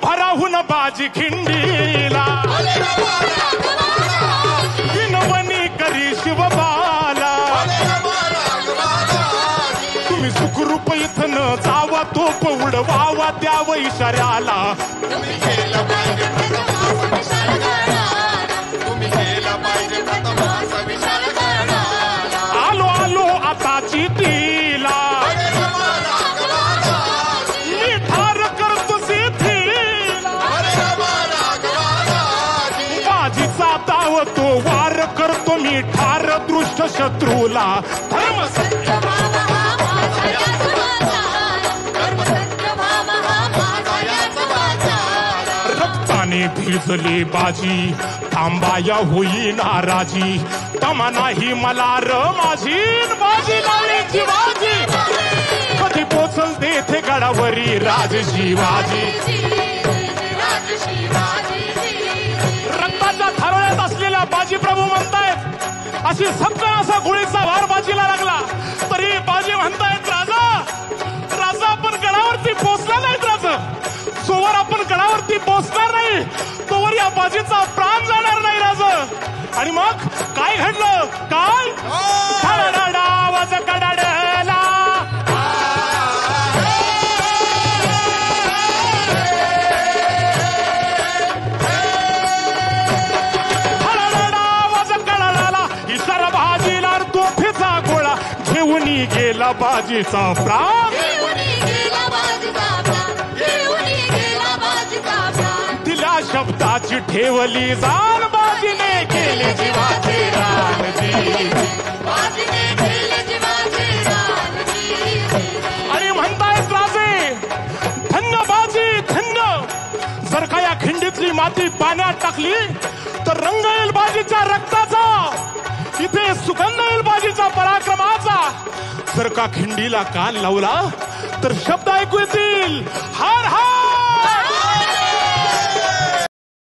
भराहून बाजी खिंडीला विनवणी करी शिवबाला तुम्ही सुखरूप इथं न जावा तोप उडवावा द्याव इशाऱ्याला आलो आलो आताची तीला मी ठार करतो सिद्धीला बाजीचा दाव तो वार करतो मी ठार दृष्ट शत्रूला धर्म रक्ताने भिजली बाजी थांबाया होई नाराजी तमा नाही मला र माझी बाजी लावली शिवाजी कधी पोचल तेथे गडावरी राज शिवाजी रक्ताच्या थारोळ्यात असलेला बाजी प्रभू म्हणतायत अशी सपकन असा गोळीचा भार बाजीला लागला तरी बाजी म्हणतायत राजा राजा आपण गडावरती पोचला नाहीत राजा जोवर आपण गडावरती पोचणार नाही तोवर या बाजीचा प्राण जाणार नाही राजा आणि मग काय घडलं काय आवाज कडाडला आवाज कडाडला इशारा बाजीला तोफीचा गोळा घेऊन गेला बाजीचा प्राण दिला शब्दाची ठेवली जाण बाजीने केले जीवाचे रानजी आणि म्हणतायत राजे धन्य बाजी धन्य जर का या खिंडीतली माती पाण्यात टाकली तर रंग येईल बाजीच्या रक्ताचा इथे सुगंध येईल बाजीच्या पराक्रमाचा जर का खिंडीला कान लावला तर शब्द ऐकू येतील हार